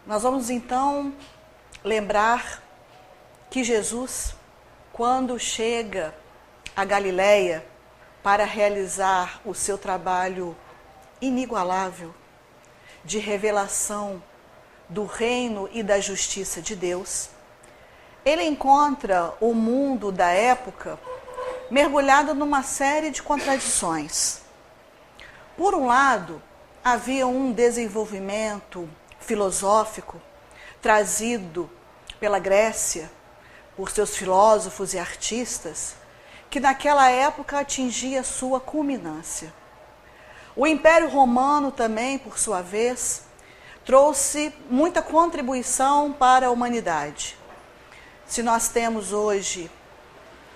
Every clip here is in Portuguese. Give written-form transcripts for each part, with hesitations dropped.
Nós vamos então lembrar que Jesus, quando chega a Galileia para realizar o seu trabalho inigualável de revelação do reino e da justiça de Deus, ele encontra o mundo da época mergulhado numa série de contradições. Por um lado, havia um desenvolvimento filosófico trazido pela Grécia, por seus filósofos e artistas, que naquela época atingia sua culminância. O Império Romano também, por sua vez, trouxe muita contribuição para a humanidade. Se nós temos hoje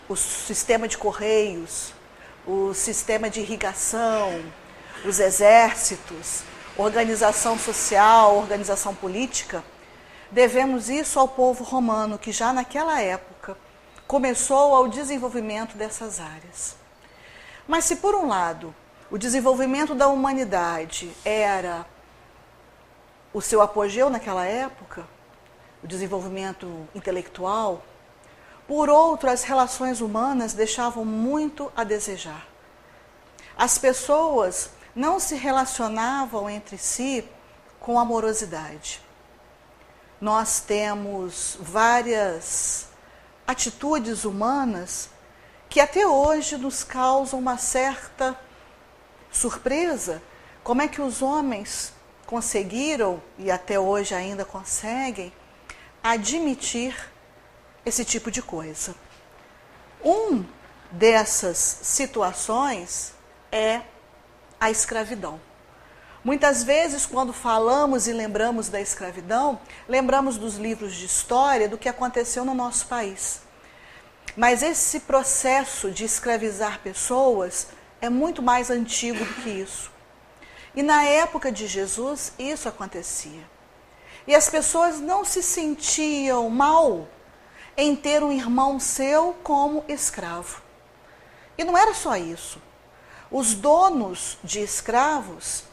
o sistema de correios, o sistema de irrigação, os exércitos, organização social, organização política, devemos isso ao povo romano, que já naquela época começou ao desenvolvimento dessas áreas. Mas se por um lado o desenvolvimento da humanidade era o seu apogeu naquela época, o desenvolvimento intelectual, por outro, as relações humanas deixavam muito a desejar. As pessoas não se relacionavam entre si com amorosidade. Nós temos várias atitudes humanas que até hoje nos causam uma certa surpresa. Como é que os homens conseguiram, e até hoje ainda conseguem, admitir esse tipo de coisa? Um dessas situações é a escravidão. Muitas vezes, quando falamos e lembramos da escravidão, lembramos dos livros de história, do que aconteceu no nosso país. Mas esse processo de escravizar pessoas é muito mais antigo do que isso. E na época de Jesus, isso acontecia. E as pessoas não se sentiam mal em ter um irmão seu como escravo. E não era só isso. Os donos de escravos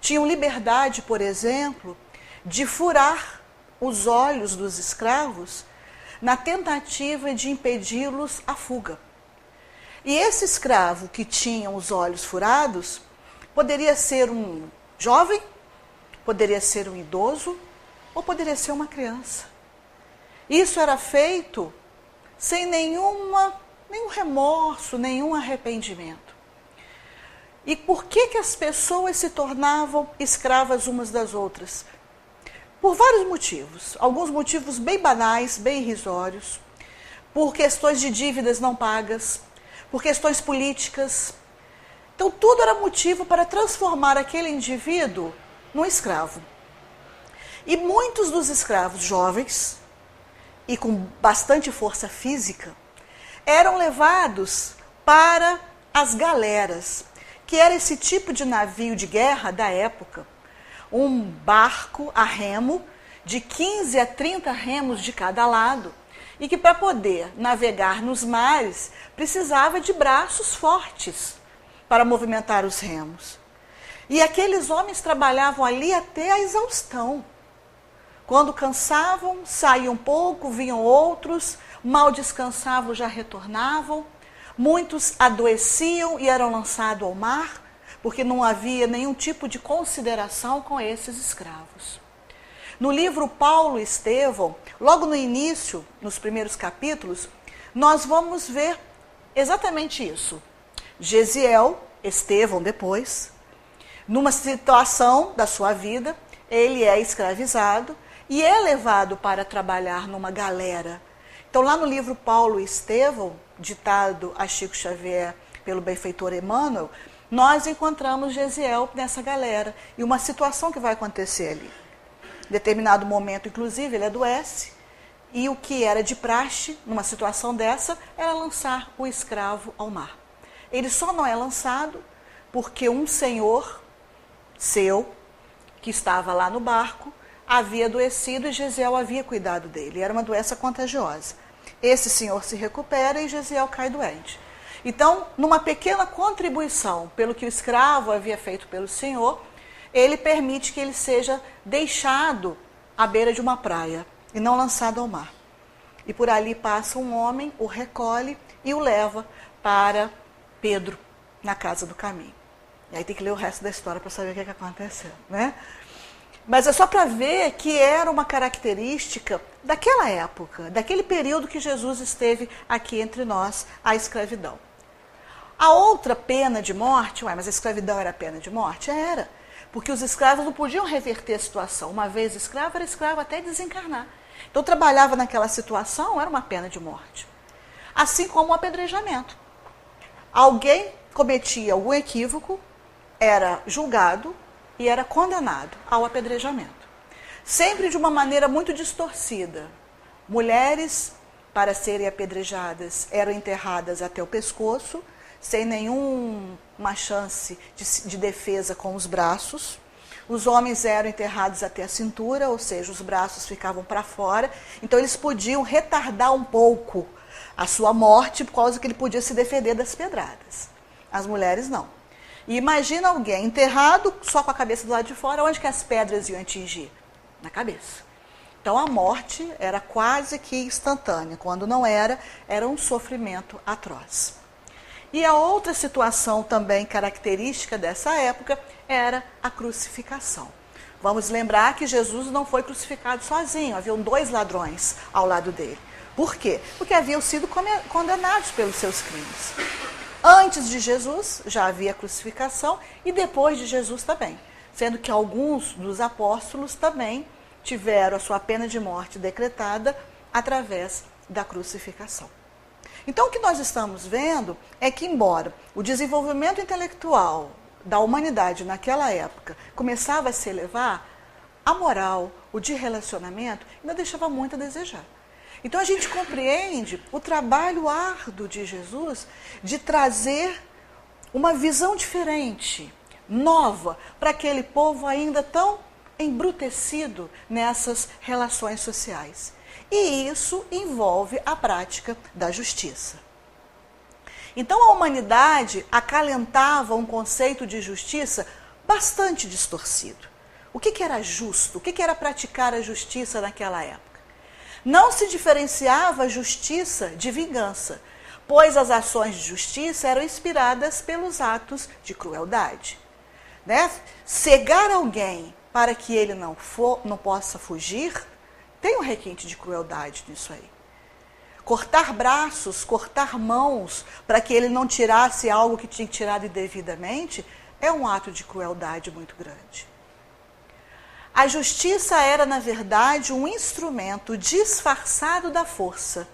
tinham liberdade, por exemplo, de furar os olhos dos escravos na tentativa de impedi-los a fuga. E esse escravo que tinha os olhos furados poderia ser um jovem, poderia ser um idoso ou poderia ser uma criança. Isso era feito sem nenhum remorso, nenhum arrependimento. E por que as pessoas se tornavam escravas umas das outras? Por vários motivos. Alguns motivos bem banais, bem irrisórios. Por questões de dívidas não pagas, por questões políticas. Então, tudo era motivo para transformar aquele indivíduo num escravo. E muitos dos escravos jovens, e com bastante força física, eram levados para as galeras, que era esse tipo de navio de guerra da época. Um barco a remo, de 15 a 30 remos de cada lado, e que para poder navegar nos mares, precisava de braços fortes para movimentar os remos. E aqueles homens trabalhavam ali até a exaustão. Quando cansavam, saíam um pouco, vinham outros, mal descansavam, já retornavam. Muitos adoeciam e eram lançados ao mar, porque não havia nenhum tipo de consideração com esses escravos. No livro Paulo e Estevão, logo no início, nos primeiros capítulos, nós vamos ver exatamente isso. Gesiel, Estevão depois, numa situação da sua vida, ele é escravizado e é levado para trabalhar numa galera. Então, lá no livro Paulo e Estevão, ditado a Chico Xavier pelo benfeitor Emmanuel, nós encontramos Gesiel nessa galera e uma situação que vai acontecer ali. Em determinado momento, inclusive, ele adoece e o que era de praxe, numa situação dessa, era lançar o escravo ao mar. Ele só não é lançado porque um senhor seu, que estava lá no barco, havia adoecido e Gesiel havia cuidado dele. Era uma doença contagiosa. Esse senhor se recupera e Gesiel cai doente. Então, numa pequena contribuição pelo que o escravo havia feito pelo senhor, ele permite que ele seja deixado à beira de uma praia e não lançado ao mar. E por ali passa um homem, o recolhe e o leva para Pedro, na casa do caminho. E aí tem que ler o resto da história para saber o que aconteceu, né? Mas é só para ver que era uma característica daquela época, daquele período que Jesus esteve aqui entre nós, a escravidão. A outra pena de morte, mas a escravidão era pena de morte? Era, porque os escravos não podiam reverter a situação. Uma vez escravo, era escravo até desencarnar. Então trabalhava naquela situação, era uma pena de morte. Assim como o apedrejamento. Alguém cometia algum equívoco, era julgado e era condenado ao apedrejamento. Sempre de uma maneira muito distorcida. Mulheres, para serem apedrejadas, eram enterradas até o pescoço, sem nenhuma chance de defesa com os braços. Os homens eram enterrados até a cintura, ou seja, os braços ficavam para fora. Então eles podiam retardar um pouco a sua morte, por causa que ele podia se defender das pedradas. As mulheres não. E imagina alguém enterrado só com a cabeça do lado de fora, onde que as pedras iam atingir? Na cabeça. Então a morte era quase que instantânea. Quando não era, era um sofrimento atroz. E a outra situação também característica dessa época era a crucificação. Vamos lembrar que Jesus não foi crucificado sozinho, haviam 2 ladrões ao lado dele. Por quê? Porque haviam sido condenados pelos seus crimes. Antes de Jesus já havia crucificação e depois de Jesus também, sendo que alguns dos apóstolos também tiveram a sua pena de morte decretada através da crucificação. Então o que nós estamos vendo é que, embora o desenvolvimento intelectual da humanidade naquela época começava a se elevar, a moral, o de relacionamento, ainda deixava muito a desejar. Então a gente compreende o trabalho árduo de Jesus de trazer uma visão diferente, nova, para aquele povo ainda tão embrutecido nessas relações sociais. E isso envolve a prática da justiça. Então a humanidade acalentava um conceito de justiça bastante distorcido. O que era justo? O que era praticar a justiça naquela época? Não se diferenciava a justiça de vingança, pois as ações de justiça eram inspiradas pelos atos de crueldade. Né? Cegar alguém para que ele não possa fugir, tem um requinte de crueldade nisso aí. Cortar braços, cortar mãos, para que ele não tirasse algo que tinha tirado indevidamente, é um ato de crueldade muito grande. A justiça era, na verdade, um instrumento disfarçado da força,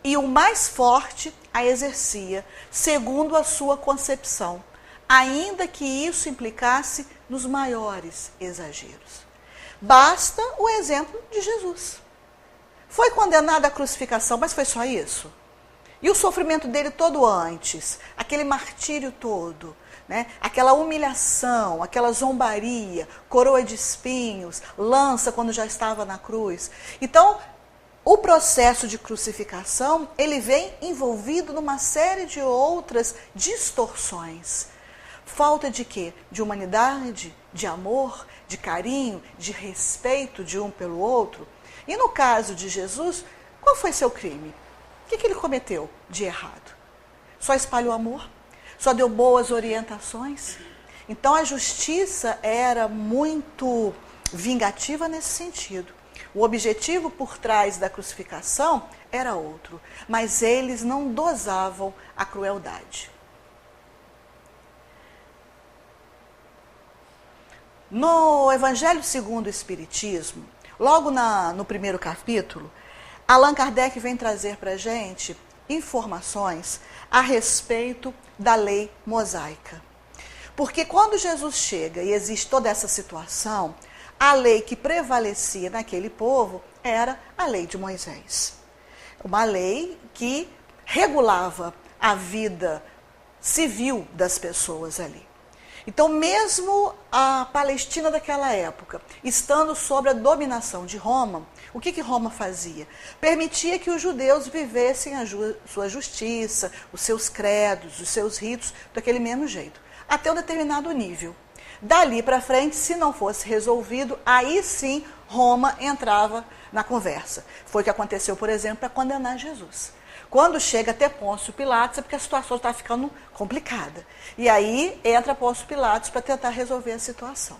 e o mais forte a exercia, segundo a sua concepção, ainda que isso implicasse nos maiores exageros. Basta o exemplo de Jesus. Foi condenado à crucificação, mas foi só isso? E o sofrimento dele todo antes, aquele martírio todo, né? Aquela humilhação, aquela zombaria, coroa de espinhos, lança quando já estava na cruz. Então, o processo de crucificação, ele vem envolvido numa série de outras distorções. Falta de quê? De humanidade, de amor, de carinho, de respeito de um pelo outro. E no caso de Jesus, qual foi seu crime? O que ele cometeu de errado? Só espalhou amor? Só deu boas orientações? Então a justiça era muito vingativa nesse sentido. O objetivo por trás da crucificação era outro, mas eles não dosavam a crueldade. No Evangelho segundo o Espiritismo, logo no primeiro capítulo, Allan Kardec vem trazer para a gente informações a respeito da lei mosaica. Porque quando Jesus chega e existe toda essa situação, a lei que prevalecia naquele povo era a lei de Moisés. Uma lei que regulava a vida civil das pessoas ali. Então, mesmo a Palestina daquela época, estando sob a dominação de Roma, o que Roma fazia? Permitia que os judeus vivessem a sua justiça, os seus credos, os seus ritos, daquele mesmo jeito, até um determinado nível. Dali para frente, se não fosse resolvido, aí sim Roma entrava na conversa. Foi o que aconteceu, por exemplo, para condenar Jesus. Quando chega até Pôncio Pilatos, é porque a situação está ficando complicada. E aí entra Pôncio Pilatos para tentar resolver a situação.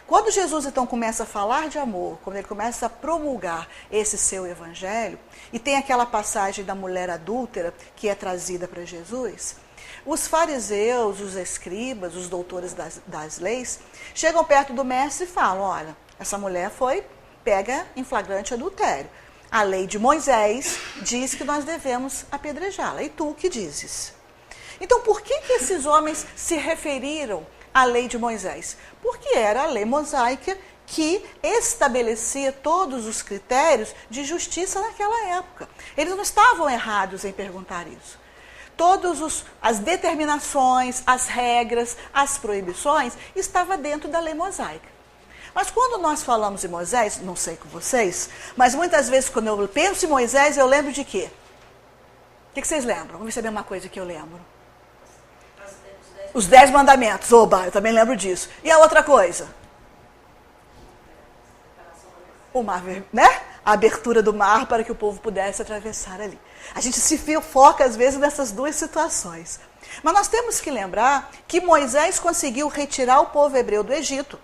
Quando Jesus, então, começa a falar de amor, quando ele começa a promulgar esse seu evangelho, e tem aquela passagem da mulher adúltera que é trazida para Jesus, os fariseus, os escribas, os doutores das leis, chegam perto do mestre e falam, olha, essa mulher foi pega em flagrante adultério. A lei de Moisés diz que nós devemos apedrejá-la. E tu o que dizes? Então, por que esses homens se referiram à lei de Moisés? Porque era a lei mosaica que estabelecia todos os critérios de justiça naquela época. Eles não estavam errados em perguntar isso. Todas as determinações, as regras, as proibições estavam dentro da lei mosaica. Mas quando nós falamos em Moisés, não sei com vocês, mas muitas vezes quando eu penso em Moisés, eu lembro de quê? O que vocês lembram? Vamos ver se é a mesma coisa que eu lembro. Os 10 mandamentos. Oba, eu também lembro disso. E a outra coisa? O mar, né? A abertura do mar para que o povo pudesse atravessar ali. A gente se foca às vezes nessas duas situações. Mas nós temos que lembrar que Moisés conseguiu retirar o povo hebreu do Egito.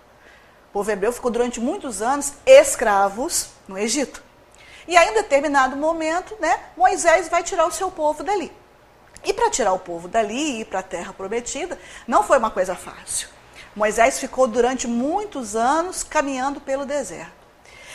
O povo hebreu ficou durante muitos anos escravos no Egito. E aí, em determinado momento, né, Moisés vai tirar o seu povo dali. E para tirar o povo dali e ir para a terra prometida, não foi uma coisa fácil. Moisés ficou durante muitos anos caminhando pelo deserto.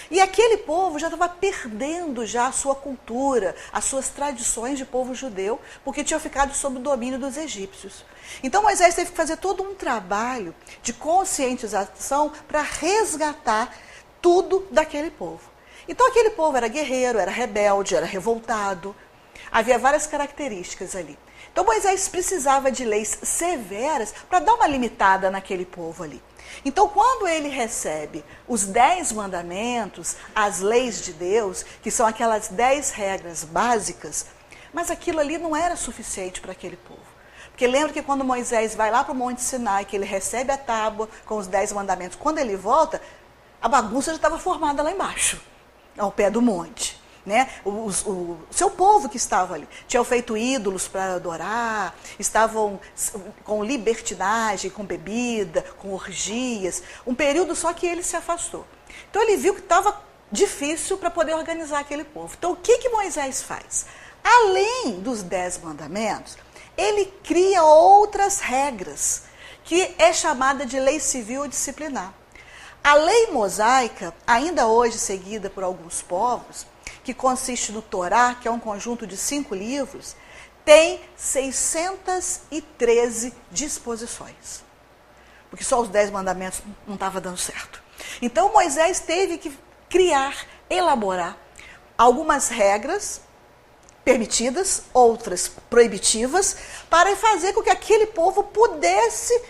E aquele povo já estava perdendo já a sua cultura, as suas tradições de povo judeu, porque tinham ficado sob o domínio dos egípcios. Então Moisés teve que fazer todo um trabalho de conscientização para resgatar tudo daquele povo. Então aquele povo era guerreiro, era rebelde, era revoltado. Havia várias características ali. Então Moisés precisava de leis severas para dar uma limitada naquele povo ali. Então, quando ele recebe os 10 mandamentos, as leis de Deus, que são aquelas 10 regras básicas, mas aquilo ali não era suficiente para aquele povo. Porque lembra que quando Moisés vai lá para o Monte Sinai, que ele recebe a tábua com os 10 mandamentos, quando ele volta, a bagunça já estava formada lá embaixo, ao pé do monte. Né? O seu povo que estava ali tinham feito ídolos para adorar, estavam com libertinagem, com bebida, com orgias, um período só que ele se afastou. Então ele viu que estava difícil para poder organizar aquele povo. Então o que Moisés faz? Além dos 10 mandamentos, ele cria outras regras, que é chamada de lei civil ou disciplinar. A lei mosaica, ainda hoje seguida por alguns povos, que consiste no Torá, que é um conjunto de 5 livros, tem 613 disposições. Porque só os 10 mandamentos não estavam dando certo. Então Moisés teve que criar, elaborar algumas regras permitidas, outras proibitivas, para fazer com que aquele povo pudesse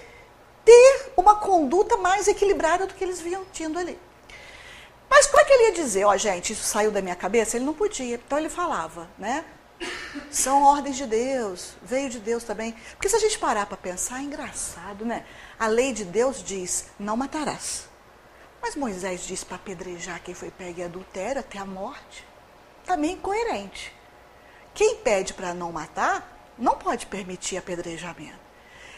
ter uma conduta mais equilibrada do que eles vinham tendo ali. Mas como é que ele ia dizer, ó, gente, isso saiu da minha cabeça? Ele não podia. Então ele falava, né? São ordens de Deus, veio de Deus também. Porque se a gente parar para pensar, é engraçado, né? A lei de Deus diz, não matarás. Mas Moisés diz para apedrejar quem foi pego em adultério até a morte. Também incoerente. Quem pede para não matar, não pode permitir apedrejamento.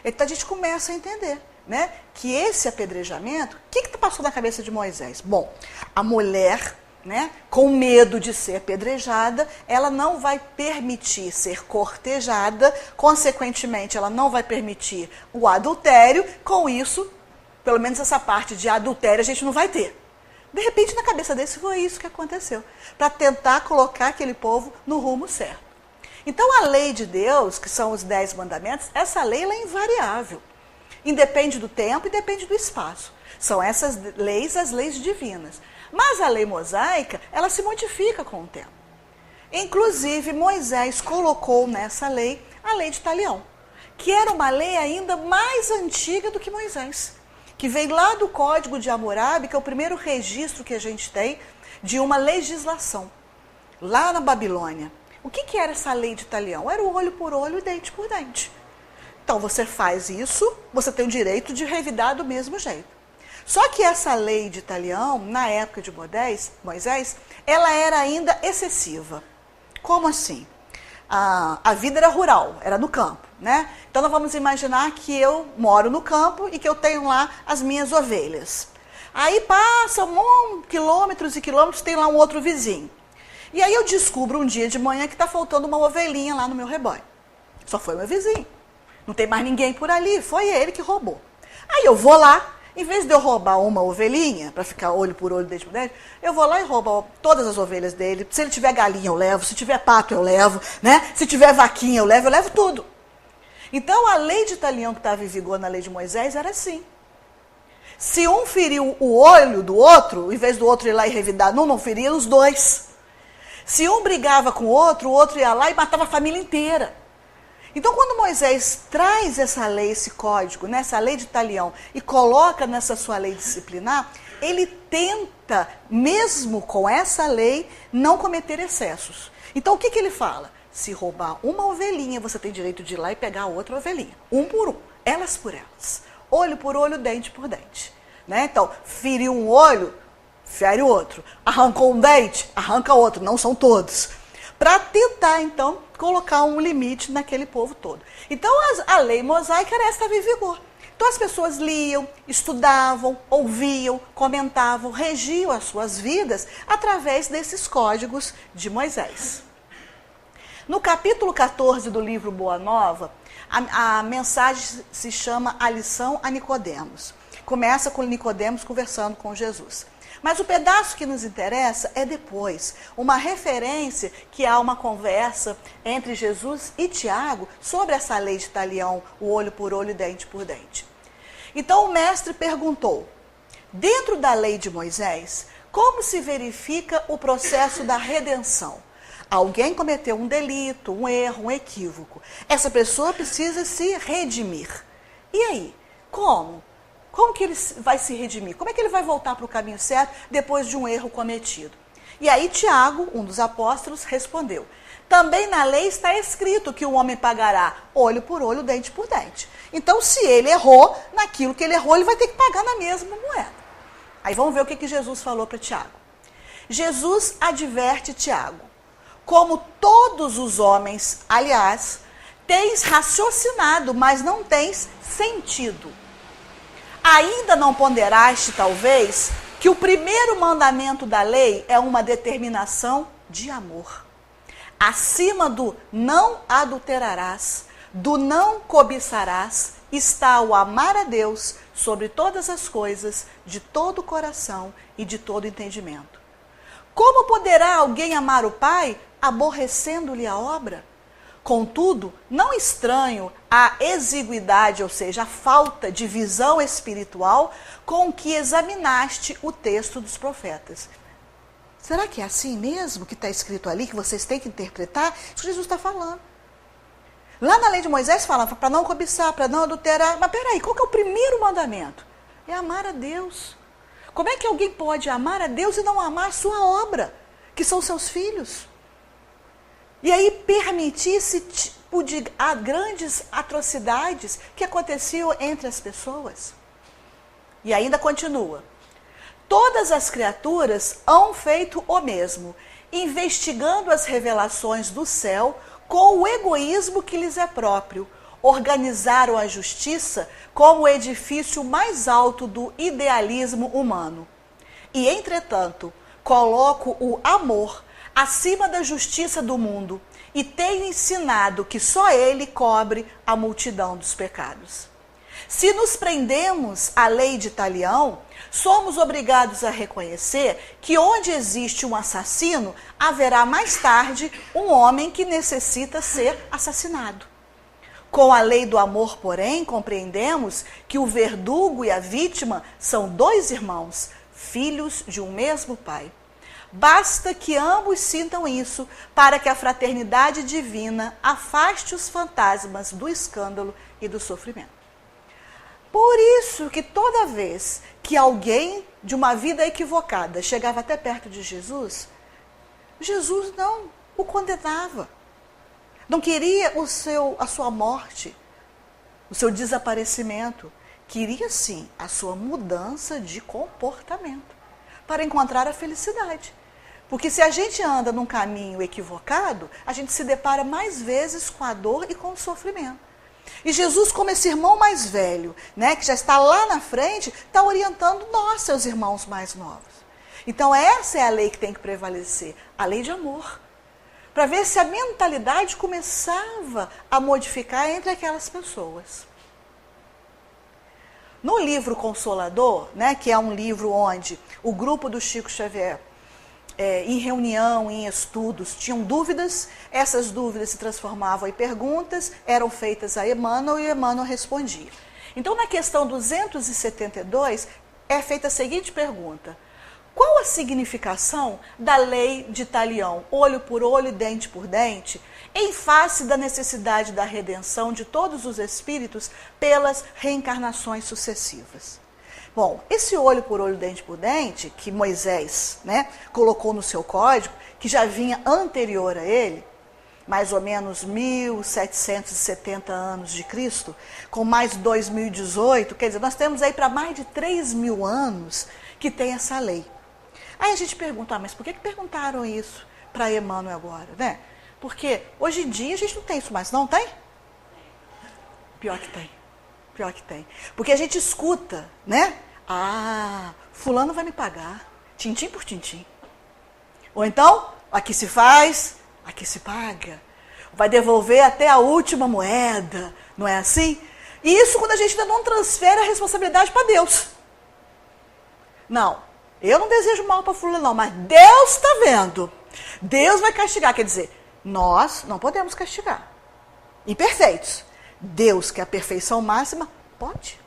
Então a gente começa a entender, né, que esse apedrejamento, o que passou na cabeça de Moisés? Bom, a mulher, né, com medo de ser apedrejada, ela não vai permitir ser cortejada, consequentemente ela não vai permitir o adultério, com isso, pelo menos essa parte de adultério a gente não vai ter. De repente na cabeça desse foi isso que aconteceu, para tentar colocar aquele povo no rumo certo. Então a lei de Deus, que são os 10 mandamentos, essa lei ela é invariável. Independe do tempo e depende do espaço. São essas leis, as leis divinas. Mas a lei mosaica, ela se modifica com o tempo. Inclusive, Moisés colocou nessa lei a lei de Talião, que era uma lei ainda mais antiga do que Moisés, que veio lá do Código de Hammurabi, que é o primeiro registro que a gente tem de uma legislação, lá na Babilônia. O que era essa lei de Talião? Era o olho por olho e dente por dente. Então, você faz isso, você tem o direito de revidar do mesmo jeito. Só que essa lei de talião, na época de Moisés, ela era ainda excessiva. Como assim? A vida era rural, era no campo, né? Então, nós vamos imaginar que eu moro no campo e que eu tenho lá as minhas ovelhas. Aí passam quilômetros e quilômetros, tem lá um outro vizinho. E aí eu descubro um dia de manhã que está faltando uma ovelhinha lá no meu rebanho. Só foi meu vizinho. Não tem mais ninguém por ali, foi ele que roubou. Aí eu vou lá, em vez de eu roubar uma ovelhinha, para ficar olho por olho, dente por dente, eu vou lá e roubo todas as ovelhas dele. Se ele tiver galinha, eu levo. Se tiver pato, eu levo. Né? Se tiver vaquinha, eu levo tudo. Então, a lei de talião que estava em vigor na lei de Moisés era assim. Se um feriu o olho do outro, em vez do outro ir lá e revidar, não feria os dois. Se um brigava com o outro ia lá e matava a família inteira. Então, quando Moisés traz essa lei, esse código, né, essa lei de talião, e coloca nessa sua lei disciplinar, ele tenta, mesmo com essa lei, não cometer excessos. Então, o que ele fala? Se roubar uma ovelhinha, você tem direito de ir lá e pegar a outra ovelhinha. Um por um, elas por elas. Olho por olho, dente por dente. Né? Então, feriu um olho, fere o outro. Arrancou um dente, arranca outro. Não são todos. Para tentar, então, colocar um limite naquele povo todo. Então, a lei mosaica era essa, estava em vigor. Então, as pessoas liam, estudavam, ouviam, comentavam, regiam as suas vidas através desses códigos de Moisés. No capítulo 14 do livro Boa Nova, a mensagem se chama A Lição a Nicodemos. Começa com Nicodemos conversando com Jesus. Mas o pedaço que nos interessa é depois, uma referência que há uma conversa entre Jesus e Tiago sobre essa lei de talião, o olho por olho, dente por dente. Então o mestre perguntou, dentro da lei de Moisés, como se verifica o processo da redenção? Alguém cometeu um delito, um erro, um equívoco. Essa pessoa precisa se redimir. E aí, como? Como que ele vai se redimir? Como é que ele vai voltar para o caminho certo depois de um erro cometido? E aí Tiago, um dos apóstolos, respondeu. Também na lei está escrito que o homem pagará olho por olho, dente por dente. Então, se ele errou, naquilo que ele errou, ele vai ter que pagar na mesma moeda. Aí vamos ver o que Jesus falou para Tiago. Jesus adverte Tiago. Como todos os homens, aliás, tens raciocinado, mas não tens sentido. Ainda não ponderaste, talvez, que o primeiro mandamento da lei é uma determinação de amor. Acima do não adulterarás, do não cobiçarás, está o amar a Deus sobre todas as coisas, de todo o coração e de todo entendimento. Como poderá alguém amar o Pai, aborrecendo-lhe a obra? Contudo, não estranho a exiguidade, ou seja, a falta de visão espiritual com que examinaste o texto dos profetas. Será que é assim mesmo que está escrito ali, que vocês têm que interpretar? Isso que Jesus está falando. Lá na lei de Moisés falava para não cobiçar, para não adulterar. Mas peraí, qual que é o primeiro mandamento? É amar a Deus. Como é que alguém pode amar a Deus e não amar a sua obra, que são seus filhos? E aí permitir-se tipo de grandes atrocidades que aconteciam entre as pessoas. E ainda continua. Todas as criaturas hão feito o mesmo, investigando as revelações do céu com o egoísmo que lhes é próprio. Organizaram a justiça como o edifício mais alto do idealismo humano. E, entretanto, coloco o amor acima da justiça do mundo e tenho ensinado que só ele cobre a multidão dos pecados. Se nos prendemos à lei de talião, somos obrigados a reconhecer que onde existe um assassino, haverá mais tarde um homem que necessita ser assassinado. Com a lei do amor, porém, compreendemos que o verdugo e a vítima são dois irmãos, filhos de um mesmo pai. Basta que ambos sintam isso para que a fraternidade divina afaste os fantasmas do escândalo e do sofrimento. Por isso que toda vez que alguém de uma vida equivocada chegava até perto de Jesus, Jesus não o condenava. Não queria a sua morte. o seu desaparecimento, queria sim a sua mudança de comportamento para encontrar a felicidade. Porque se a gente anda num caminho equivocado, a gente se depara mais vezes com a dor e com o sofrimento. E Jesus, como esse irmão mais velho, né, que já está lá na frente, está orientando nós, seus irmãos mais novos. Então essa é a lei que tem que prevalecer, a lei de amor. Para ver se a mentalidade começava a modificar entre aquelas pessoas. No livro Consolador, né, que é um livro onde o grupo do Chico Xavier, em reunião, em estudos, tinham dúvidas, essas dúvidas se transformavam em perguntas, eram feitas a Emmanuel e Emmanuel respondia. Então, na questão 272, é feita a seguinte pergunta: qual a significação da lei de Talião, olho por olho, dente por dente, em face da necessidade da redenção de todos os espíritos pelas reencarnações sucessivas? Bom, esse olho por olho, dente por dente, que Moisés, né, colocou no seu código, que já vinha anterior a ele, mais ou menos 1770 anos de Cristo, com mais 2018, quer dizer, nós temos aí para mais de 3.000 anos que tem essa lei. Aí a gente pergunta, mas por que perguntaram isso para Emmanuel agora, né? Porque hoje em dia a gente não tem isso mais, não tem? Pior que tem. Pior que tem. Porque a gente escuta, né? Ah, fulano vai me pagar, tintim por tintim. Ou então, aqui se faz, aqui se paga. Vai devolver até a última moeda, não é assim? E isso quando a gente ainda não transfere a responsabilidade para Deus. Não, eu não desejo mal para fulano não, mas Deus está vendo. Deus vai castigar, quer dizer, nós não podemos castigar. Imperfeitos. Deus, que é a perfeição máxima, pode.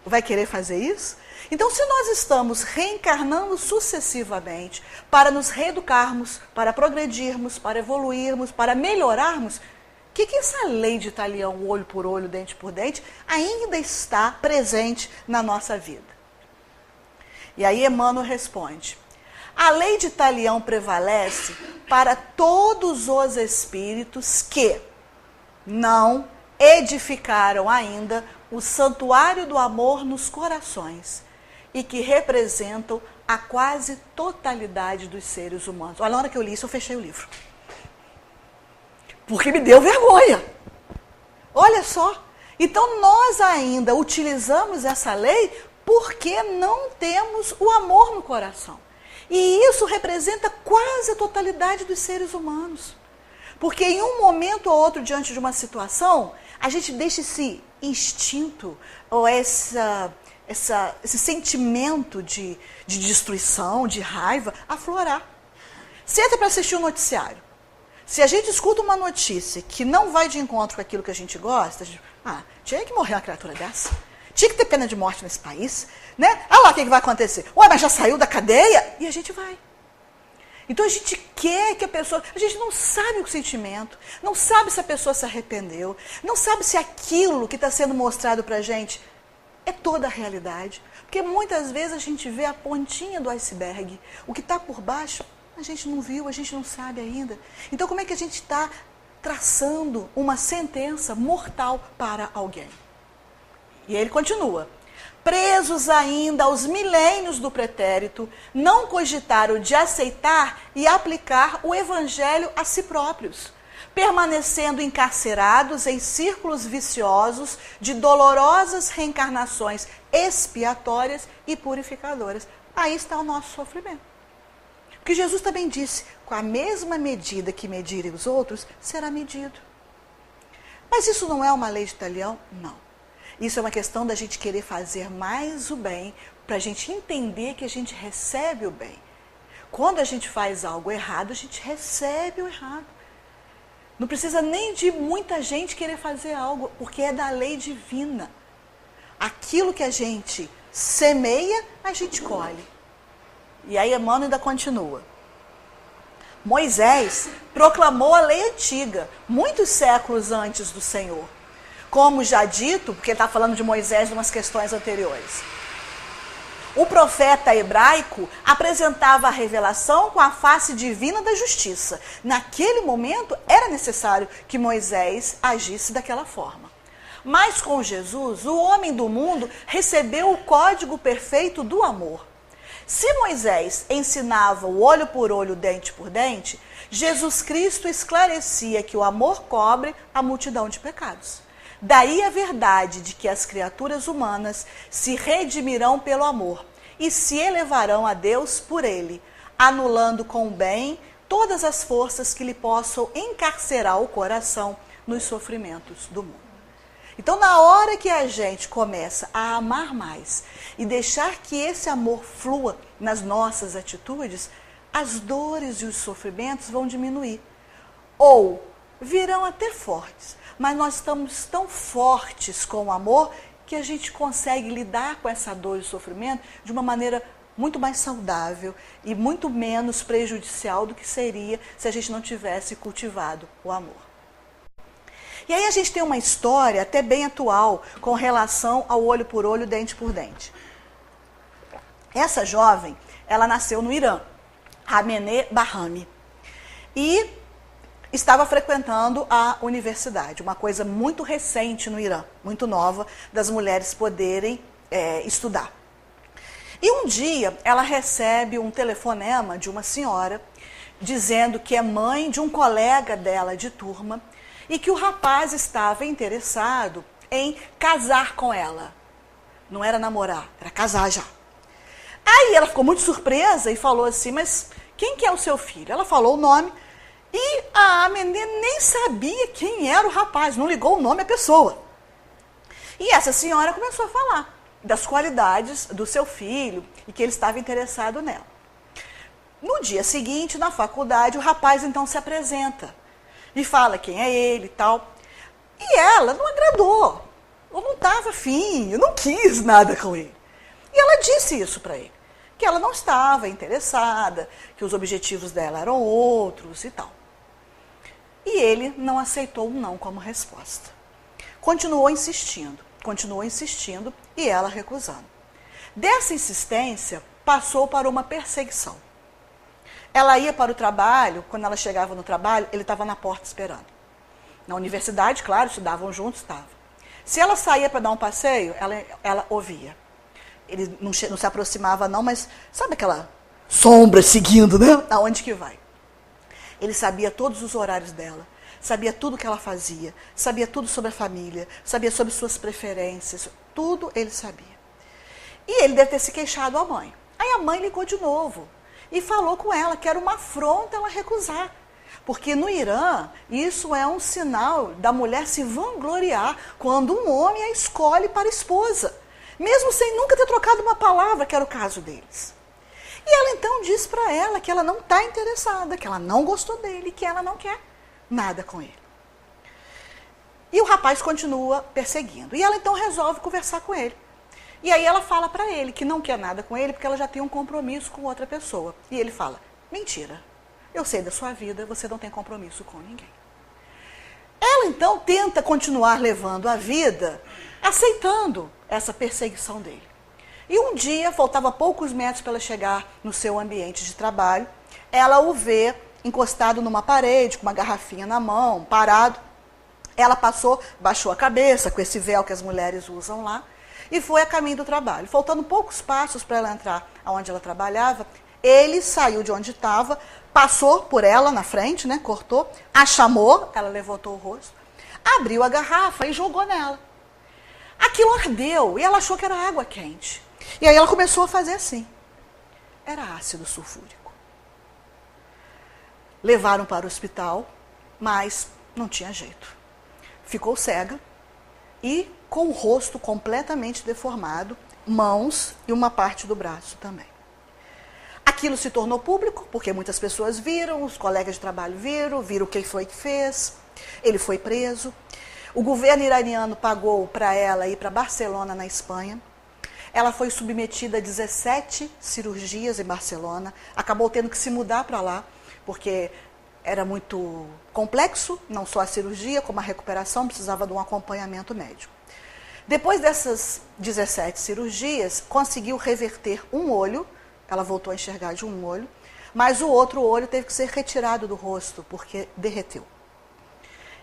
Vai querer fazer isso? Então, se nós estamos reencarnando sucessivamente para nos reeducarmos, para progredirmos, para evoluirmos, para melhorarmos, o que essa lei de Talião, olho por olho, dente por dente, ainda está presente na nossa vida? E aí Emmanuel responde: a lei de Talião prevalece para todos os espíritos que não edificaram ainda o santuário do amor nos corações e que representam a quase totalidade dos seres humanos. Olha, na hora que eu li isso, eu fechei o livro. Porque me deu vergonha. Olha só. Então, nós ainda utilizamos essa lei porque não temos o amor no coração. E isso representa quase a totalidade dos seres humanos. Porque em um momento ou outro, diante de uma situação, a gente deixa esse instinto ou esse sentimento de destruição, de raiva, aflorar. Se entra para assistir um noticiário. Se a gente escuta uma notícia que não vai de encontro com aquilo que a gente gosta, tinha que morrer uma criatura dessa. Tinha que ter pena de morte nesse país, né? Ah lá, o que vai acontecer? Ué, mas já saiu da cadeia? E a gente vai. Então a gente quer que a pessoa... A gente não sabe o sentimento, não sabe se a pessoa se arrependeu, não sabe se aquilo que está sendo mostrado para a gente é toda a realidade. Porque muitas vezes a gente vê a pontinha do iceberg, o que está por baixo a gente não viu, a gente não sabe ainda. Então como é que a gente está traçando uma sentença mortal para alguém? E ele continua: presos ainda aos milênios do pretérito, não cogitaram de aceitar e aplicar o evangelho a si próprios, permanecendo encarcerados em círculos viciosos de dolorosas reencarnações expiatórias e purificadoras. Aí está o nosso sofrimento. Porque Jesus também disse, com a mesma medida que medirem os outros, será medido. Mas isso não é uma lei de Talião? Não. Isso é uma questão da gente querer fazer mais o bem, para a gente entender que a gente recebe o bem. Quando a gente faz algo errado, a gente recebe o errado. Não precisa nem de muita gente querer fazer algo, porque é da lei divina. Aquilo que a gente semeia, a gente colhe. E aí Emmanuel ainda continua. Moisés proclamou a lei antiga, muitos séculos antes do Senhor. Como já dito, porque ele está falando de Moisés em umas questões anteriores. O profeta hebraico apresentava a revelação com a face divina da justiça. Naquele momento, era necessário que Moisés agisse daquela forma. Mas com Jesus, o homem do mundo recebeu o código perfeito do amor. Se Moisés ensinava o olho por olho, dente por dente, Jesus Cristo esclarecia que o amor cobre a multidão de pecados. Daí a verdade de que as criaturas humanas se redimirão pelo amor e se elevarão a Deus por ele, anulando com o bem todas as forças que lhe possam encarcerar o coração nos sofrimentos do mundo. Então, na hora que a gente começa a amar mais e deixar que esse amor flua nas nossas atitudes, as dores e os sofrimentos vão diminuir. Ou virão até fortes, mas nós estamos tão fortes com o amor que a gente consegue lidar com essa dor e sofrimento de uma maneira muito mais saudável e muito menos prejudicial do que seria se a gente não tivesse cultivado o amor. E aí a gente tem uma história até bem atual com relação ao olho por olho, dente por dente. Essa jovem, ela nasceu no Irã, Amineh Bahami, e estava frequentando a universidade, uma coisa muito recente no Irã, muito nova, das mulheres poderem estudar. E um dia ela recebe um telefonema de uma senhora dizendo que é mãe de um colega dela de turma e que o rapaz estava interessado em casar com ela. Não era namorar, era casar já. Aí ela ficou muito surpresa e falou assim, mas quem que é o seu filho? Ela falou o nome e a Amineh nem sabia quem era o rapaz, não ligou o nome à pessoa. E essa senhora começou a falar das qualidades do seu filho e que ele estava interessado nela. No dia seguinte, na faculdade, o rapaz então se apresenta e fala quem é ele e tal. E ela não agradou, eu não estava afim, eu não quis nada com ele. E ela disse isso para ele, que ela não estava interessada, que os objetivos dela eram outros e tal. E ele não aceitou o não como resposta. Continuou insistindo e ela recusando. Dessa insistência, passou para uma perseguição. Ela ia para o trabalho, quando ela chegava no trabalho, ele estava na porta esperando. Na universidade, claro, estudavam juntos, estava. Se ela saía para dar um passeio, ela ouvia. Ele não se aproximava não, mas sabe aquela sombra seguindo, né? Aonde que vai? Ele sabia todos os horários dela, sabia tudo que ela fazia, sabia tudo sobre a família, sabia sobre suas preferências, tudo ele sabia. E ele deve ter se queixado à mãe. Aí a mãe ligou de novo e falou com ela que era uma afronta ela recusar. Porque no Irã, isso é um sinal da mulher se vangloriar quando um homem a escolhe para esposa, mesmo sem nunca ter trocado uma palavra, que era o caso deles. E ela então diz para ela que ela não está interessada, que ela não gostou dele, que ela não quer nada com ele. E o rapaz continua perseguindo. E ela então resolve conversar com ele. E aí ela fala para ele que não quer nada com ele porque ela já tem um compromisso com outra pessoa. E ele fala, mentira, eu sei da sua vida, você não tem compromisso com ninguém. Ela então tenta continuar levando a vida, aceitando essa perseguição dele. E um dia, faltava poucos metros para ela chegar no seu ambiente de trabalho, ela o vê encostado numa parede, com uma garrafinha na mão, parado. Ela passou, baixou a cabeça com esse véu que as mulheres usam lá, e foi a caminho do trabalho. Faltando poucos passos para ela entrar onde ela trabalhava, ele saiu de onde estava, passou por ela na frente, né, cortou, a chamou, ela levantou o rosto, abriu a garrafa e jogou nela. Aquilo ardeu e ela achou que era água quente. E aí ela começou a fazer assim. Era ácido sulfúrico. Levaram para o hospital, mas não tinha jeito. Ficou cega e com o rosto completamente deformado, mãos e uma parte do braço também. Aquilo se tornou público, porque muitas pessoas viram, os colegas de trabalho viram quem foi que fez. Ele foi preso. O governo iraniano pagou para ela ir para Barcelona, na Espanha. Ela foi submetida a 17 cirurgias em Barcelona. Acabou tendo que se mudar para lá, porque era muito complexo, não só a cirurgia, como a recuperação, precisava de um acompanhamento médico. Depois dessas 17 cirurgias, conseguiu reverter um olho, ela voltou a enxergar de um olho, mas o outro olho teve que ser retirado do rosto, porque derreteu.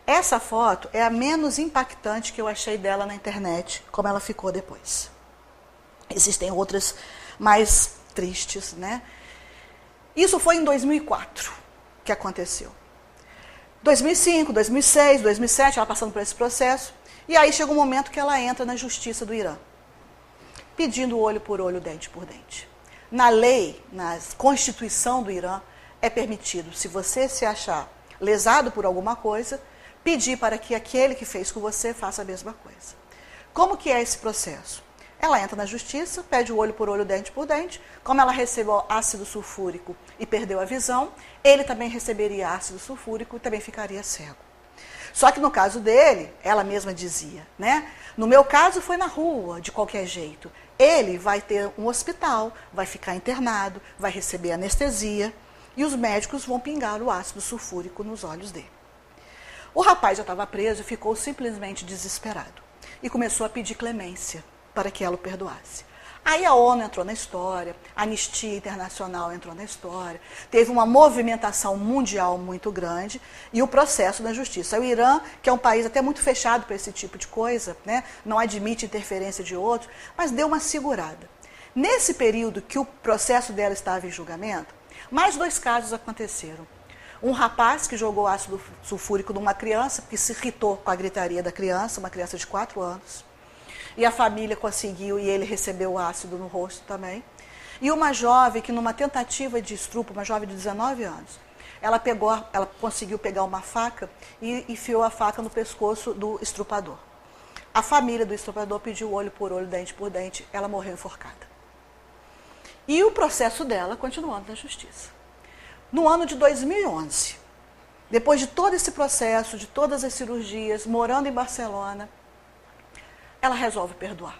Essa foto é a menos impactante que eu achei dela na internet, como ela ficou depois. Existem outras mais tristes, né? Isso foi em 2004 que aconteceu. 2005, 2006, 2007, ela passando por esse processo, e aí chega um momento que ela entra na justiça do Irã, pedindo olho por olho, dente por dente. Na lei, na Constituição do Irã, é permitido, se você se achar lesado por alguma coisa, pedir para que aquele que fez com você faça a mesma coisa. Como que é esse processo? Ela entra na justiça, pede o olho por olho, dente por dente. Como ela recebeu ácido sulfúrico e perdeu a visão, ele também receberia ácido sulfúrico e também ficaria cego. Só que no caso dele, ela mesma dizia, né? No meu caso foi na rua, de qualquer jeito. Ele vai ter um hospital, vai ficar internado, vai receber anestesia e os médicos vão pingar o ácido sulfúrico nos olhos dele. O rapaz já estava preso e ficou simplesmente desesperado e começou a pedir clemência para que ela o perdoasse. Aí a ONU entrou na história, a Anistia Internacional entrou na história, teve uma movimentação mundial muito grande e o processo da justiça. O Irã, que é um país até muito fechado para esse tipo de coisa, né, não admite interferência de outros, mas deu uma segurada. Nesse período que o processo dela estava em julgamento, mais 2 casos aconteceram. Um rapaz que jogou ácido sulfúrico numa criança, que se irritou com a gritaria da criança, uma criança de 4 anos. E a família conseguiu, e ele recebeu o ácido no rosto também. E uma jovem que numa tentativa de estupro, uma jovem de 19 anos, ela conseguiu pegar uma faca e enfiou a faca no pescoço do estrupador. A família do estrupador pediu olho por olho, dente por dente, ela morreu enforcada. E o processo dela continuando na justiça. No ano de 2011, depois de todo esse processo, de todas as cirurgias, morando em Barcelona, ela resolve perdoar.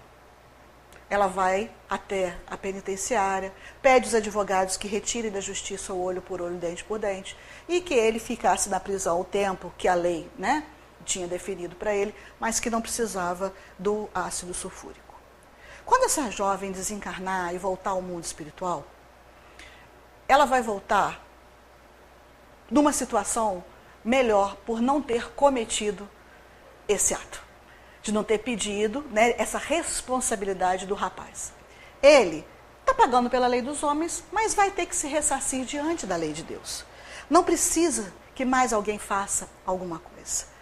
Ela vai até a penitenciária, pede os advogados que retirem da justiça o olho por olho, dente por dente, e que ele ficasse na prisão o tempo que a lei, né, tinha definido para ele, mas que não precisava do ácido sulfúrico. Quando essa jovem desencarnar e voltar ao mundo espiritual, ela vai voltar numa situação melhor por não ter cometido esse ato, de não ter pedido, né, essa responsabilidade do rapaz. Ele está pagando pela lei dos homens, mas vai ter que se ressarcir diante da lei de Deus. Não precisa que mais alguém faça alguma coisa.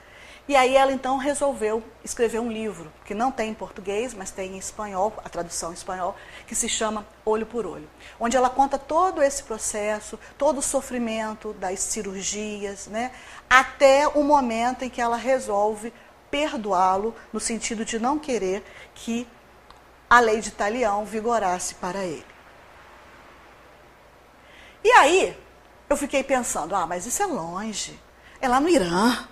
E aí ela então resolveu escrever um livro, que não tem em português, mas tem em espanhol, a tradução em espanhol, que se chama Olho por Olho, onde ela conta todo esse processo, todo o sofrimento das cirurgias, né, até o momento em que ela resolve perdoá-lo, no sentido de não querer que a lei de Talião vigorasse para ele. E aí, eu fiquei pensando, mas isso é longe, é lá no Irã,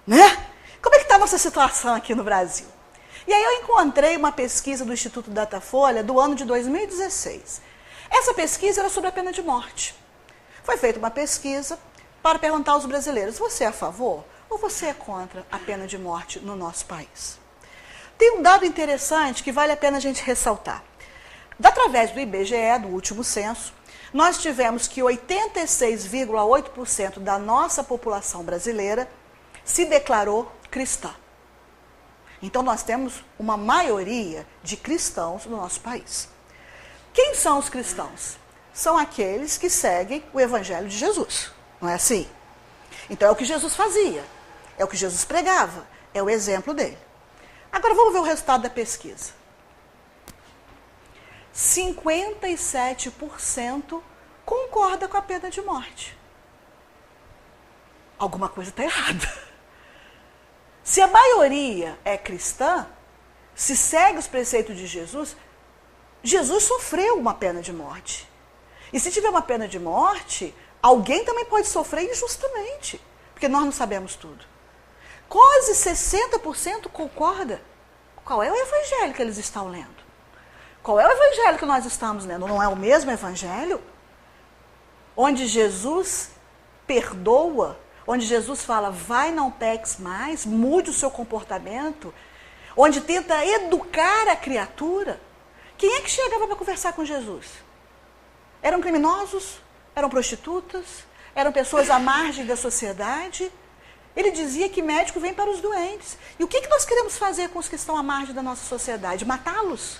né? Como é que está a nossa situação aqui no Brasil? E aí eu encontrei uma pesquisa do Instituto Datafolha do ano de 2016. Essa pesquisa era sobre a pena de morte. Foi feita uma pesquisa para perguntar aos brasileiros, você é a favor ou você é contra a pena de morte no nosso país? Tem um dado interessante que vale a pena a gente ressaltar. Através do IBGE, do último censo, nós tivemos que 86,8% da nossa população brasileira se declarou cristã. Então nós temos uma maioria de cristãos no nosso país. Quem são os cristãos? São aqueles que seguem o Evangelho de Jesus, não é assim? Então é o que Jesus fazia, é o que Jesus pregava, é o exemplo dele. Agora vamos ver o resultado da pesquisa. 57% concorda com a pena de morte. Alguma coisa está errada. Se a maioria é cristã, se segue os preceitos de Jesus, Jesus sofreu uma pena de morte. E se tiver uma pena de morte, alguém também pode sofrer injustamente, porque nós não sabemos tudo. Quase 60% concorda. Qual é o evangelho que eles estão lendo? Qual é o evangelho que nós estamos lendo? Não é o mesmo evangelho? Onde Jesus perdoa, onde Jesus fala, vai, não peques mais, mude o seu comportamento, onde tenta educar a criatura. Quem é que chegava para conversar com Jesus? Eram criminosos? Eram prostitutas? Eram pessoas à margem da sociedade? Ele dizia que médico vem para os doentes. E o que nós queremos fazer com os que estão à margem da nossa sociedade? Matá-los?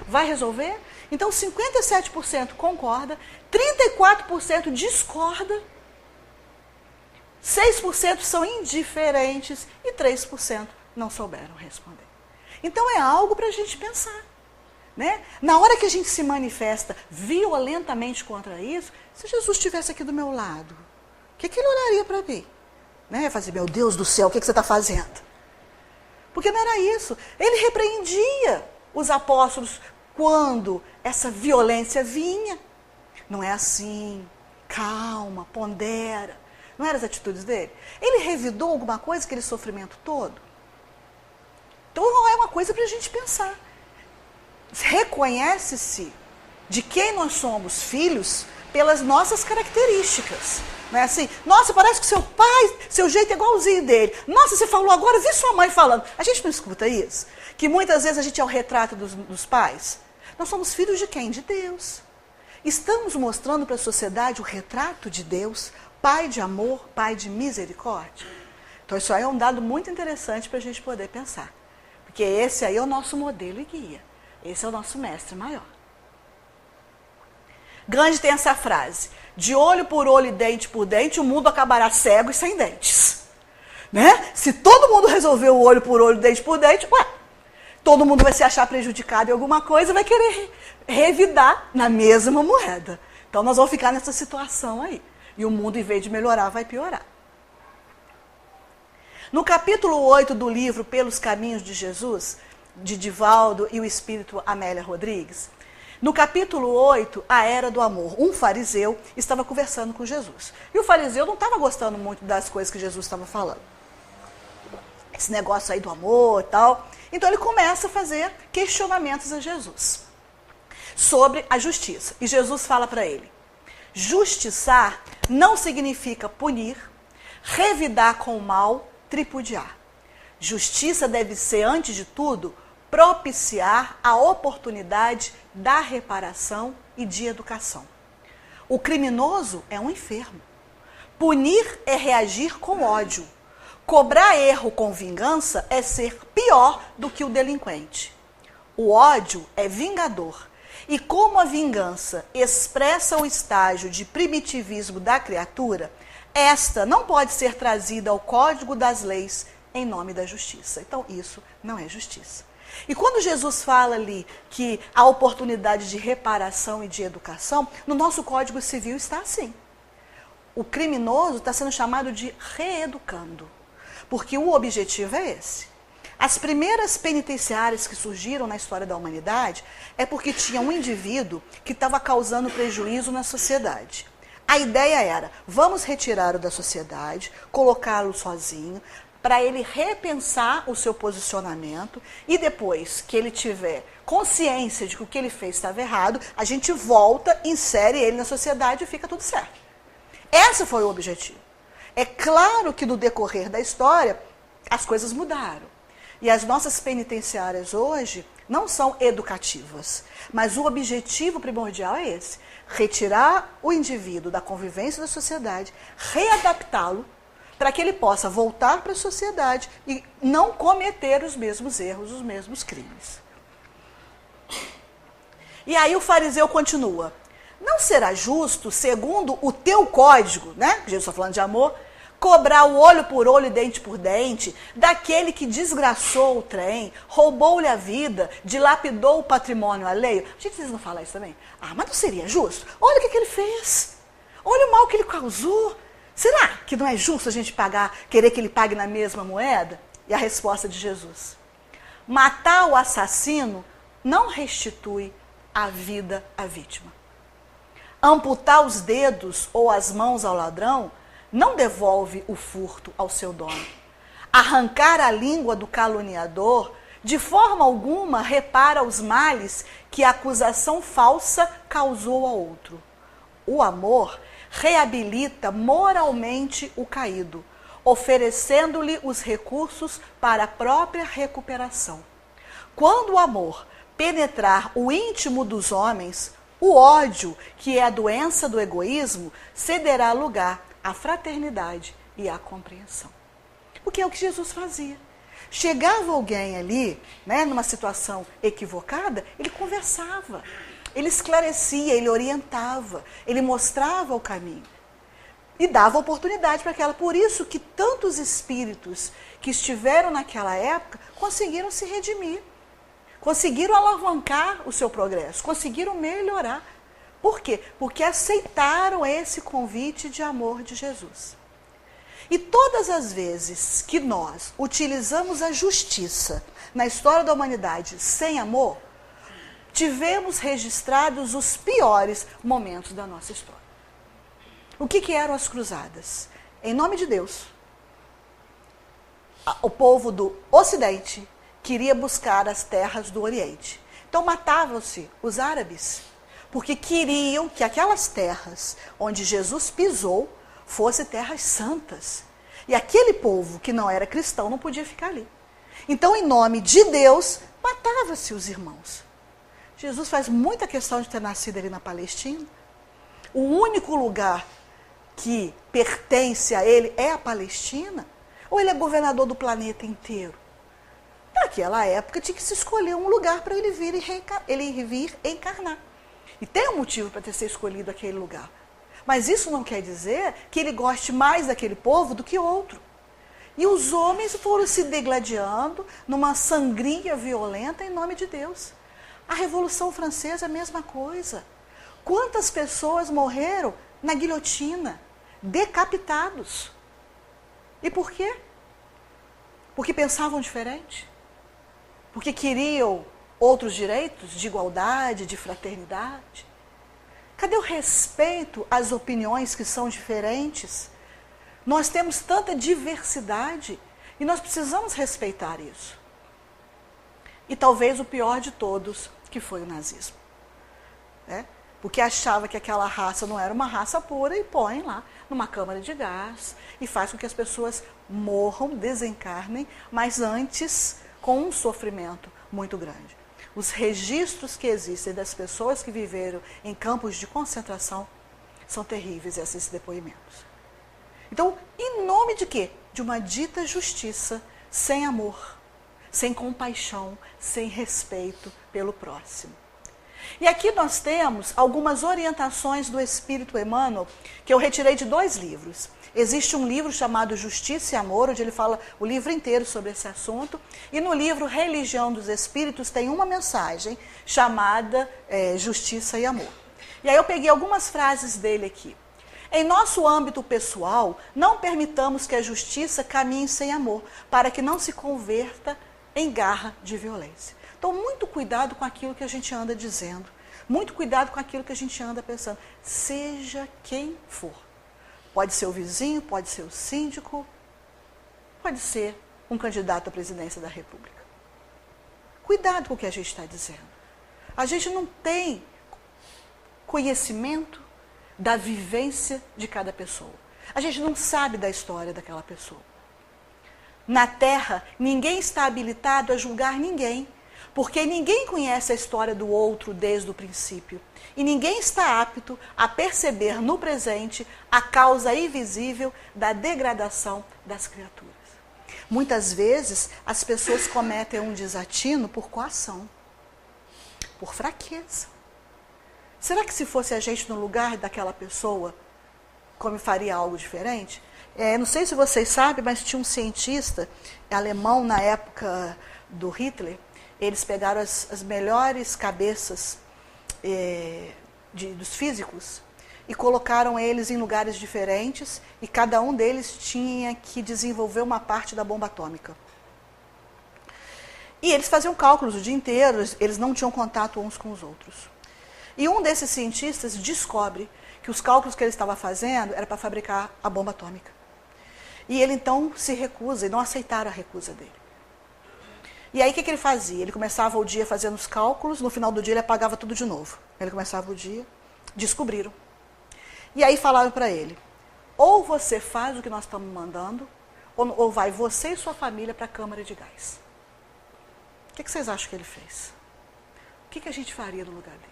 Vai resolver? Então, 57% concorda, 34% discorda, 6% são indiferentes e 3% não souberam responder. Então, é algo para a gente pensar. Né? Na hora que a gente se manifesta violentamente contra isso, se Jesus estivesse aqui do meu lado, o que ele olharia para mim? Né? Fazer, meu Deus do céu, o que você está fazendo? Porque não era isso. Ele repreendia os apóstolos quando essa violência vinha. Não é assim, calma, pondera. Não eram as atitudes dele? Ele revidou alguma coisa, aquele sofrimento todo? Então é uma coisa para a gente pensar. Reconhece-se de quem nós somos filhos pelas nossas características. Não é assim? Nossa, parece que seu pai, seu jeito é igualzinho dele. Nossa, você falou agora, vi sua mãe falando. A gente não escuta isso? Que muitas vezes a gente é o retrato dos pais. Nós somos filhos de quem? De Deus. Estamos mostrando para a sociedade o retrato de Deus, Pai de amor, Pai de misericórdia. Então isso aí é um dado muito interessante para a gente poder pensar. Porque esse aí é o nosso modelo e guia. Esse é o nosso mestre maior. Gandhi tem essa frase: de olho por olho e dente por dente, o mundo acabará cego e sem dentes. Né? Se todo mundo resolver o olho por olho, dente por dente, todo mundo vai se achar prejudicado em alguma coisa e vai querer revidar na mesma moeda. Então nós vamos ficar nessa situação aí. E o mundo, em vez de melhorar, vai piorar. No capítulo 8 do livro Pelos Caminhos de Jesus, de Divaldo e o espírito Amélia Rodrigues, no capítulo 8, a era do amor, um fariseu estava conversando com Jesus. E o fariseu não estava gostando muito das coisas que Jesus estava falando. Esse negócio aí do amor e tal. Então ele começa a fazer questionamentos a Jesus sobre a justiça. E Jesus fala para ele: justiçar não significa punir, revidar com o mal, tripudiar. Justiça deve ser, antes de tudo, propiciar a oportunidade da reparação e de educação. O criminoso é um enfermo. Punir é reagir com ódio. Cobrar erro com vingança é ser pior do que o delinquente. O ódio é vingador. E como a vingança expressa o estágio de primitivismo da criatura, esta não pode ser trazida ao código das leis em nome da justiça. Então, isso não é justiça. E quando Jesus fala ali que a oportunidade de reparação e de educação, no nosso Código Civil está assim. O criminoso está sendo chamado de reeducando, porque o objetivo é esse. As primeiras penitenciárias que surgiram na história da humanidade é porque tinha um indivíduo que estava causando prejuízo na sociedade. A ideia era, vamos retirá-lo da sociedade, colocá-lo sozinho, para ele repensar o seu posicionamento e depois que ele tiver consciência de que o que ele fez estava errado, a gente volta, insere ele na sociedade e fica tudo certo. Esse foi o objetivo. É claro que no decorrer da história as coisas mudaram. E as nossas penitenciárias hoje não são educativas, mas o objetivo primordial é esse: retirar o indivíduo da convivência da sociedade, readaptá-lo para que ele possa voltar para a sociedade e não cometer os mesmos erros, os mesmos crimes. E aí o fariseu continua: não será justo, segundo o teu código, né? Jesus está falando de amor, cobrar o olho por olho e dente por dente daquele que desgraçou o trem, roubou-lhe a vida, dilapidou o patrimônio alheio. Gente, vocês não falam isso também? Ah, mas não seria justo? Olha o que ele fez. Olha o mal que ele causou. Será que não é justo a gente querer que ele pague na mesma moeda? E a resposta de Jesus: matar o assassino não restitui a vida à vítima. Amputar os dedos ou as mãos ao ladrão não devolve o furto ao seu dono. Arrancar a língua do caluniador, de forma alguma, repara os males que a acusação falsa causou ao outro. O amor reabilita moralmente o caído, oferecendo-lhe os recursos para a própria recuperação. Quando o amor penetrar o íntimo dos homens, o ódio, que é a doença do egoísmo, cederá lugar à fraternidade e à compreensão. Porque é o que Jesus fazia. Chegava alguém ali, né, numa situação equivocada, ele conversava, ele esclarecia, ele orientava, ele mostrava o caminho. E dava oportunidade para aquela. Por isso que tantos espíritos que estiveram naquela época conseguiram se redimir. Conseguiram alavancar o seu progresso, conseguiram melhorar. Por quê? Porque aceitaram esse convite de amor de Jesus. E todas as vezes que nós utilizamos a justiça na história da humanidade sem amor, tivemos registrados os piores momentos da nossa história. O que eram as cruzadas? Em nome de Deus, o povo do Ocidente queria buscar as terras do Oriente. Então matavam-se os árabes, porque queriam que aquelas terras onde Jesus pisou fossem terras santas. E aquele povo que não era cristão não podia ficar ali. Então, em nome de Deus, matava-se os irmãos. Jesus faz muita questão de ter nascido ali na Palestina. O único lugar que pertence a ele é a Palestina? Ou ele é governador do planeta inteiro? Naquela época tinha que se escolher um lugar para ele vir encarnar. E tem um motivo para ter sido escolhido aquele lugar. Mas isso não quer dizer que ele goste mais daquele povo do que outro. E os homens foram se degladiando numa sangria violenta em nome de Deus. A Revolução Francesa é a mesma coisa. Quantas pessoas morreram na guilhotina, decapitados? E por quê? Porque pensavam diferente? Porque queriam outros direitos de igualdade, de fraternidade? Cadê o respeito às opiniões que são diferentes? Nós temos tanta diversidade e nós precisamos respeitar isso. E talvez o pior de todos, que foi o nazismo. Né? Porque achava que aquela raça não era uma raça pura e põe lá numa câmara de gás e faz com que as pessoas morram, desencarnem, mas antes com um sofrimento muito grande. Os registros que existem das pessoas que viveram em campos de concentração são terríveis, esses depoimentos. Então, em nome de quê? De uma dita justiça sem amor, sem compaixão, sem respeito pelo próximo. E aqui nós temos algumas orientações do Espírito Emmanuel, que eu retirei de 2 livros. Existe um livro chamado Justiça e Amor, onde ele fala o livro inteiro sobre esse assunto. E no livro Religião dos Espíritos tem uma mensagem chamada Justiça e Amor. E aí eu peguei algumas frases dele aqui. Em nosso âmbito pessoal, não permitamos que a justiça caminhe sem amor, para que não se converta em garra de violência. Então, muito cuidado com aquilo que a gente anda dizendo. Muito cuidado com aquilo que a gente anda pensando. Seja quem for. Pode ser o vizinho, pode ser o síndico, pode ser um candidato à presidência da República. Cuidado com o que a gente está dizendo. A gente não tem conhecimento da vivência de cada pessoa. A gente não sabe da história daquela pessoa. Na Terra, ninguém está habilitado a julgar ninguém, porque ninguém conhece a história do outro desde o princípio. E ninguém está apto a perceber no presente a causa invisível da degradação das criaturas. Muitas vezes, as pessoas cometem um desatino por coação, por fraqueza. Será que se fosse a gente no lugar daquela pessoa, como faria algo diferente? Não sei se vocês sabem, mas tinha um cientista alemão na época do Hitler. Eles pegaram as melhores cabeças dos físicos e colocaram eles em lugares diferentes e cada um deles tinha que desenvolver uma parte da bomba atômica. E eles faziam cálculos o dia inteiro, eles não tinham contato uns com os outros. E um desses cientistas descobre que os cálculos que ele estava fazendo era para fabricar a bomba atômica. E ele então se recusa, e não aceitaram a recusa dele. E aí o que ele fazia? Ele começava o dia fazendo os cálculos, no final do dia ele apagava tudo de novo. Ele começava o dia, descobriram. E aí falaram para ele, ou você faz o que nós estamos mandando, ou vai você e sua família para a câmara de gás. O que vocês acham que ele fez? O que a gente faria no lugar dele?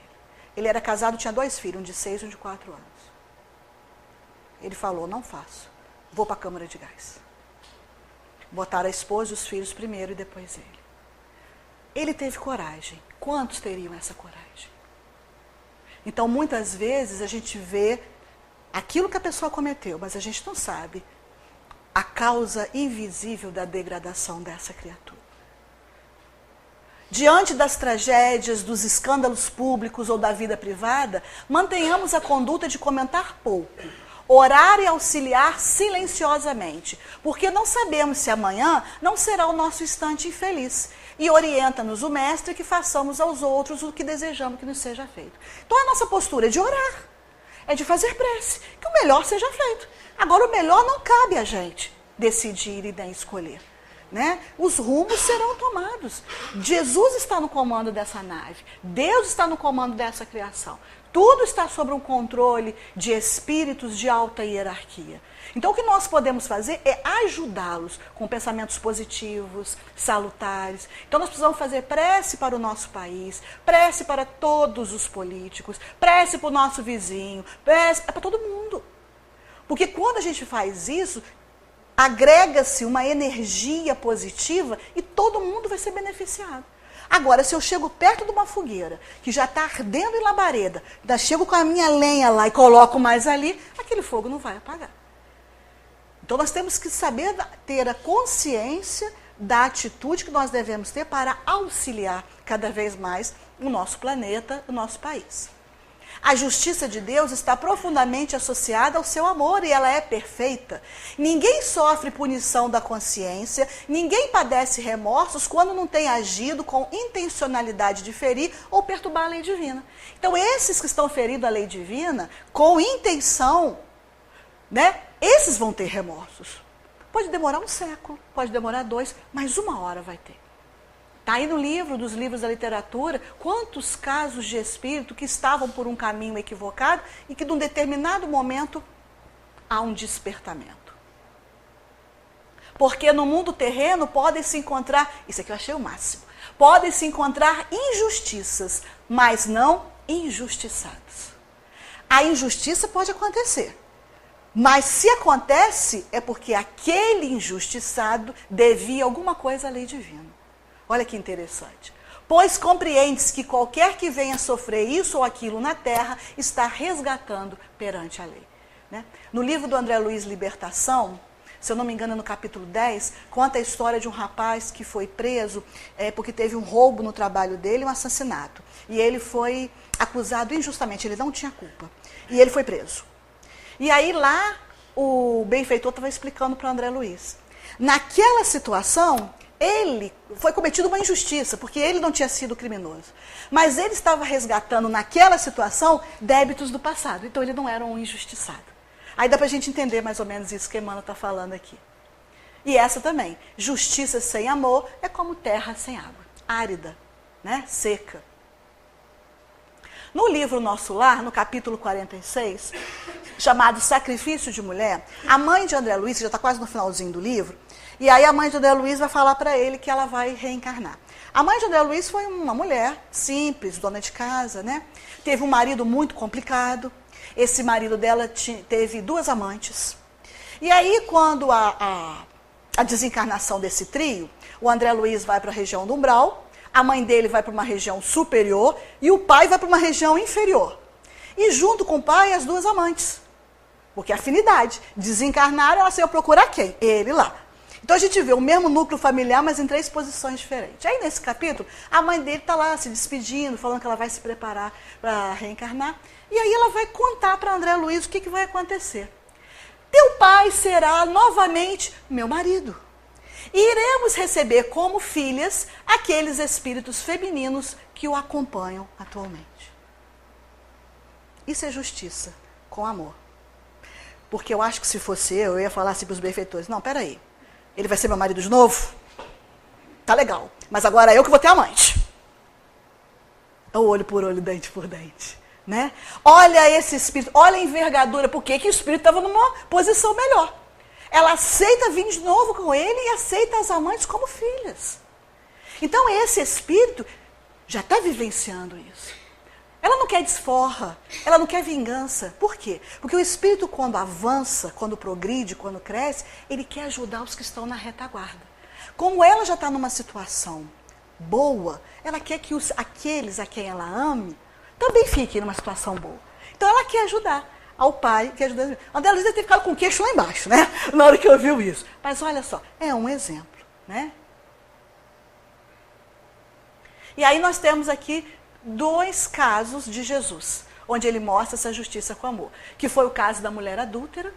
Ele era casado, tinha 2 filhos, um de 6 e um de 4 anos. Ele falou, não faço, vou para a câmara de gás. Botaram a esposa e os filhos primeiro e depois ele. Ele teve coragem. Quantos teriam essa coragem? Então, muitas vezes, a gente vê aquilo que a pessoa cometeu, mas a gente não sabe a causa invisível da degradação dessa criatura. Diante das tragédias, dos escândalos públicos ou da vida privada, mantenhamos a conduta de comentar pouco, orar e auxiliar silenciosamente, porque não sabemos se amanhã não será o nosso instante infeliz. E orienta-nos o Mestre que façamos aos outros o que desejamos que nos seja feito. Então a nossa postura é de orar, é de fazer prece, que o melhor seja feito. Agora o melhor não cabe a gente decidir e nem escolher. Né? Os rumos serão tomados. Jesus está no comando dessa nave. Deus está no comando dessa criação. Tudo está sob um controle de espíritos de alta hierarquia. Então o que nós podemos fazer é ajudá-los com pensamentos positivos, salutares. Então nós precisamos fazer prece para o nosso país, prece para todos os políticos, prece para o nosso vizinho, prece para todo mundo. Porque quando a gente faz isso, agrega-se uma energia positiva e todo mundo vai ser beneficiado. Agora, se eu chego perto de uma fogueira, que já está ardendo em labareda, ainda chego com a minha lenha lá e coloco mais ali, aquele fogo não vai apagar. Então, nós temos que saber ter a consciência da atitude que nós devemos ter para auxiliar cada vez mais o nosso planeta, o nosso país. A justiça de Deus está profundamente associada ao seu amor e ela é perfeita. Ninguém sofre punição da consciência, ninguém padece remorsos quando não tem agido com intencionalidade de ferir ou perturbar a lei divina. Então, esses que estão ferindo a lei divina, com intenção, né, esses vão ter remorsos. Pode demorar um século, pode demorar 2, mas uma hora vai ter. Está aí no livro, dos livros da literatura, quantos casos de espírito que estavam por um caminho equivocado e que, num determinado momento, há um despertamento. Porque no mundo terreno podem se encontrar, isso aqui eu achei o máximo, podem se encontrar injustiças, mas não injustiçados. A injustiça pode acontecer, mas se acontece é porque aquele injustiçado devia alguma coisa à lei divina. Olha que interessante. Pois compreendes que qualquer que venha sofrer isso ou aquilo na terra está resgatando perante a lei. Né? No livro do André Luiz, Libertação, se eu não me engano, no capítulo 10, conta a história de um rapaz que foi preso porque teve um roubo no trabalho dele, um assassinato. E ele foi acusado injustamente, ele não tinha culpa. E ele foi preso. E aí lá o benfeitor estava explicando para o André Luiz. Naquela situação, ele foi cometido uma injustiça, porque ele não tinha sido criminoso. Mas ele estava resgatando naquela situação débitos do passado. Então ele não era um injustiçado. Aí dá para a gente entender mais ou menos isso que Emmanuel está falando aqui. E essa também. Justiça sem amor é como terra sem água. Árida, né? Seca. No livro Nosso Lar, no capítulo 46, chamado Sacrifício de Mulher, a mãe de André Luiz, que já está quase no finalzinho do livro, e aí a mãe de André Luiz vai falar para ele que ela vai reencarnar. A mãe de André Luiz foi uma mulher simples, dona de casa, né? Teve um marido muito complicado. Esse marido dela teve 2 amantes. E aí, quando a desencarnação desse trio, o André Luiz vai para a região do umbral, a mãe dele vai para uma região superior e o pai vai para uma região inferior. E junto com o pai, as 2 amantes. Porque afinidade. Desencarnaram, ela saiu procurar quem? Ele lá. Então a gente vê o mesmo núcleo familiar, mas em 3 posições diferentes. Aí nesse capítulo, a mãe dele está lá se despedindo, falando que ela vai se preparar para reencarnar. E aí ela vai contar para André Luiz o que vai acontecer. Teu pai será novamente meu marido. E iremos receber como filhas aqueles espíritos femininos que o acompanham atualmente. Isso é justiça, com amor. Porque eu acho que se fosse eu ia falar assim para os benfeitores, não, peraí. Ele vai ser meu marido de novo? Tá legal. Mas agora eu que vou ter amante. É o olho por olho, dente por dente. Né? Olha esse espírito, olha a envergadura. Por que o espírito estava numa posição melhor? Ela aceita vir de novo com ele e aceita as amantes como filhas. Então esse espírito já está vivenciando isso. Ela não quer desforra, ela não quer vingança. Por quê? Porque o espírito, quando avança, quando progride, quando cresce, ele quer ajudar os que estão na retaguarda. Como ela já está numa situação boa, ela quer que aqueles a quem ela ame também fiquem numa situação boa. Então ela quer ajudar ao pai, quer ajudar. André Luiz deve ter ficado com o queixo lá embaixo, né? Na hora que ouviu isso. Mas olha só, é um exemplo, né? E aí nós temos aqui 2 casos de Jesus, onde ele mostra essa justiça com amor. Que foi o caso da mulher adúltera,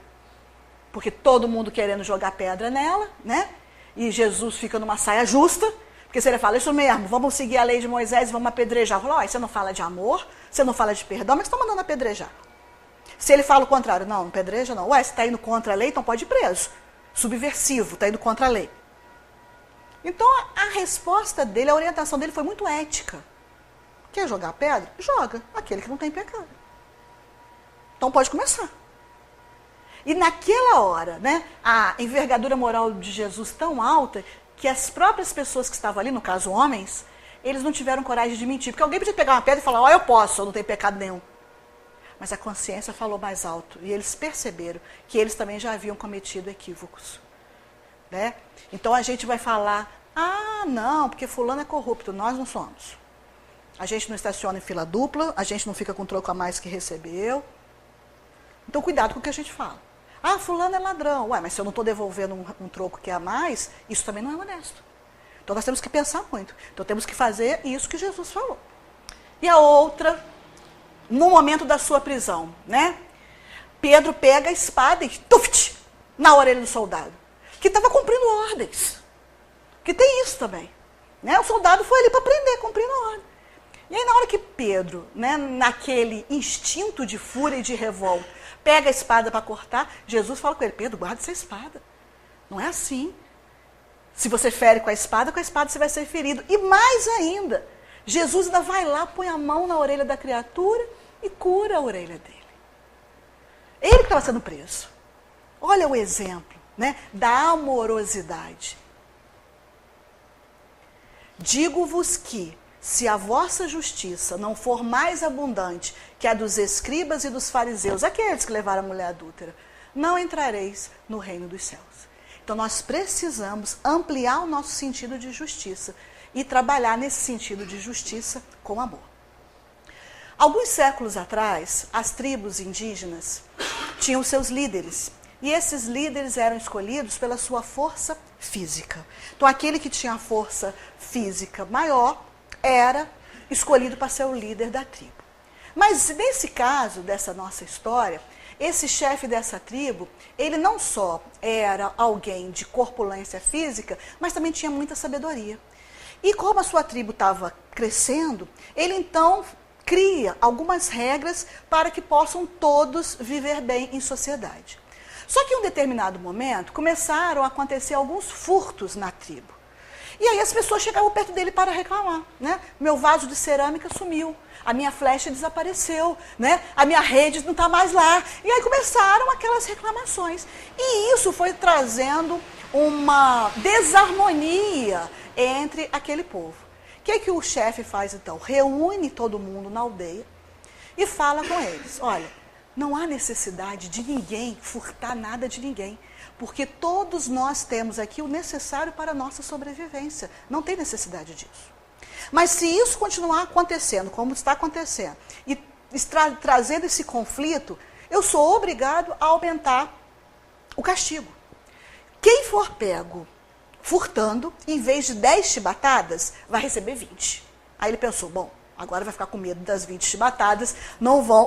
porque todo mundo querendo jogar pedra nela, né? E Jesus fica numa saia justa, porque se ele fala, isso mesmo, vamos seguir a lei de Moisés e vamos apedrejar. Fala, você não fala de amor, você não fala de perdão, mas você está mandando apedrejar. Se ele fala o contrário, não apedreja não. Você está indo contra a lei, então pode ir preso. Subversivo, está indo contra a lei. Então a resposta dele, a orientação dele foi muito ética. Quer jogar pedra? Joga. Aquele que não tem pecado. Então pode começar. E naquela hora, né, a envergadura moral de Jesus tão alta que as próprias pessoas que estavam ali, no caso homens, eles não tiveram coragem de mentir. Porque alguém podia pegar uma pedra e falar, eu posso, eu não tenho pecado nenhum. Mas a consciência falou mais alto. E eles perceberam que eles também já haviam cometido equívocos. Né? Então a gente vai falar, não, porque fulano é corrupto, nós não somos. A gente não estaciona em fila dupla, a gente não fica com troco a mais que recebeu. Então cuidado com o que a gente fala. Fulano é ladrão. Mas se eu não estou devolvendo um troco que é a mais, isso também não é honesto. Então nós temos que pensar muito. Então temos que fazer isso que Jesus falou. E a outra, no momento da sua prisão, né? Pedro pega a espada e tuft, na orelha do soldado, que estava cumprindo ordens. Que tem isso também. Né? O soldado foi ali para prender, cumprindo a ordem. E aí na hora que Pedro, né, naquele instinto de fúria e de revolta, pega a espada para cortar, Jesus fala com ele, Pedro, guarda essa espada. Não é assim. Se você fere com a espada você vai ser ferido. E mais ainda, Jesus ainda vai lá, põe a mão na orelha da criatura e cura a orelha dele. Ele que estava sendo preso. Olha o exemplo, né, da amorosidade. Digo-vos que, se a vossa justiça não for mais abundante que a dos escribas e dos fariseus, aqueles que levaram a mulher adúltera, não entrareis no reino dos céus. Então nós precisamos ampliar o nosso sentido de justiça e trabalhar nesse sentido de justiça com amor. Alguns séculos atrás, as tribos indígenas tinham seus líderes. E esses líderes eram escolhidos pela sua força física. Então aquele que tinha a força física maior era escolhido para ser o líder da tribo. Mas nesse caso, dessa nossa história, esse chefe dessa tribo, ele não só era alguém de corpulência física, mas também tinha muita sabedoria. E como a sua tribo estava crescendo, ele então cria algumas regras para que possam todos viver bem em sociedade. Só que em um determinado momento, começaram a acontecer alguns furtos na tribo. E aí as pessoas chegavam perto dele para reclamar, né? Meu vaso de cerâmica sumiu, a minha flecha desapareceu, né? A minha rede não está mais lá. E aí começaram aquelas reclamações. E isso foi trazendo uma desarmonia entre aquele povo. O que o chefe faz então? Reúne todo mundo na aldeia e fala com eles. Olha, não há necessidade de ninguém furtar nada de ninguém. Porque todos nós temos aqui o necessário para a nossa sobrevivência. Não tem necessidade disso. Mas se isso continuar acontecendo, como está acontecendo, e trazendo esse conflito, eu sou obrigado a aumentar o castigo. Quem for pego furtando, em vez de 10 chibatadas, vai receber 20. Aí ele pensou, bom, agora vai ficar com medo das 20 chibatadas,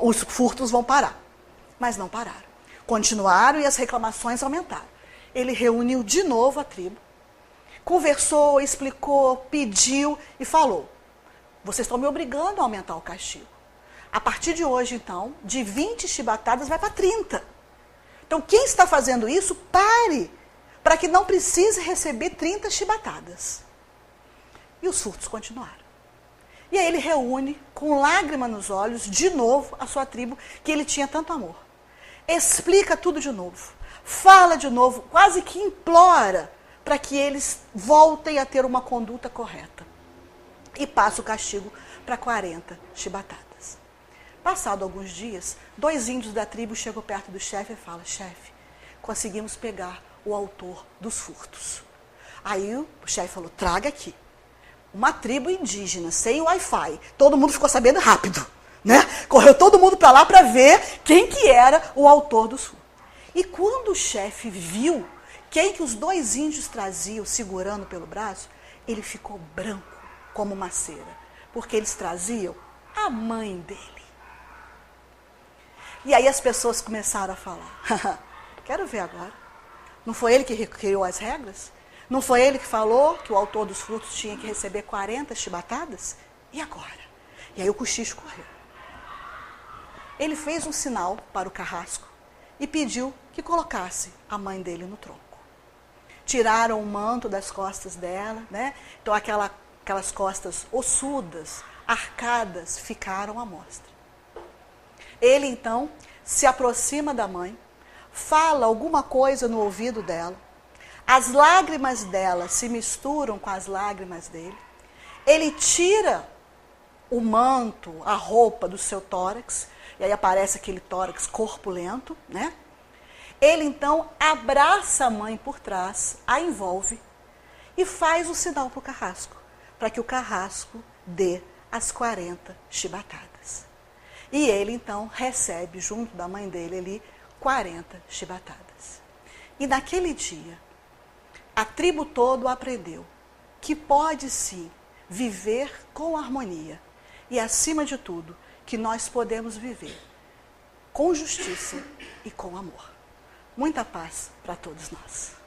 os furtos vão parar. Mas não pararam. Continuaram e as reclamações aumentaram. Ele reuniu de novo a tribo, conversou, explicou, pediu e falou, vocês estão me obrigando a aumentar o castigo. A partir de hoje, então, de 20 chibatadas vai para 30. Então, quem está fazendo isso, pare, para que não precise receber 30 chibatadas. E os furtos continuaram. E aí ele reúne, com lágrima nos olhos, de novo a sua tribo, que ele tinha tanto amor. Explica tudo de novo, fala de novo, quase que implora para que eles voltem a ter uma conduta correta. E passa o castigo para 40 chibatadas. Passado alguns dias, 2 índios da tribo chegam perto do chefe e falam: chefe, conseguimos pegar o autor dos furtos. Aí o chefe falou: traga aqui. Uma tribo indígena, sem Wi-Fi. Todo mundo ficou sabendo rápido, né? Correu todo mundo para lá para ver quem que era o autor dos furtos. E quando o chefe viu quem que os 2 índios traziam segurando pelo braço, ele ficou branco como uma cera, porque eles traziam a mãe dele. E aí as pessoas começaram a falar: quero ver agora. Não foi ele que criou as regras? Não foi ele que falou que o autor dos frutos tinha que receber 40 chibatadas? E agora? E aí o cochicho correu. Ele fez um sinal para o carrasco e pediu que colocasse a mãe dele no tronco. Tiraram o manto das costas dela, né? Então aquelas costas ossudas, arcadas, ficaram à mostra. Ele então se aproxima da mãe, fala alguma coisa no ouvido dela, as lágrimas dela se misturam com as lágrimas dele, ele tira o manto, a roupa do seu tórax, e aí aparece aquele tórax corpulento, né? Ele então abraça a mãe por trás, a envolve e faz o sinal para o carrasco, para que o carrasco dê as 40 chibatadas. E ele então recebe, junto da mãe dele ali, 40 chibatadas. E naquele dia, a tribo toda aprendeu que pode sim viver com harmonia e, acima de tudo, que nós podemos viver com justiça e com amor. Muita paz para todos nós.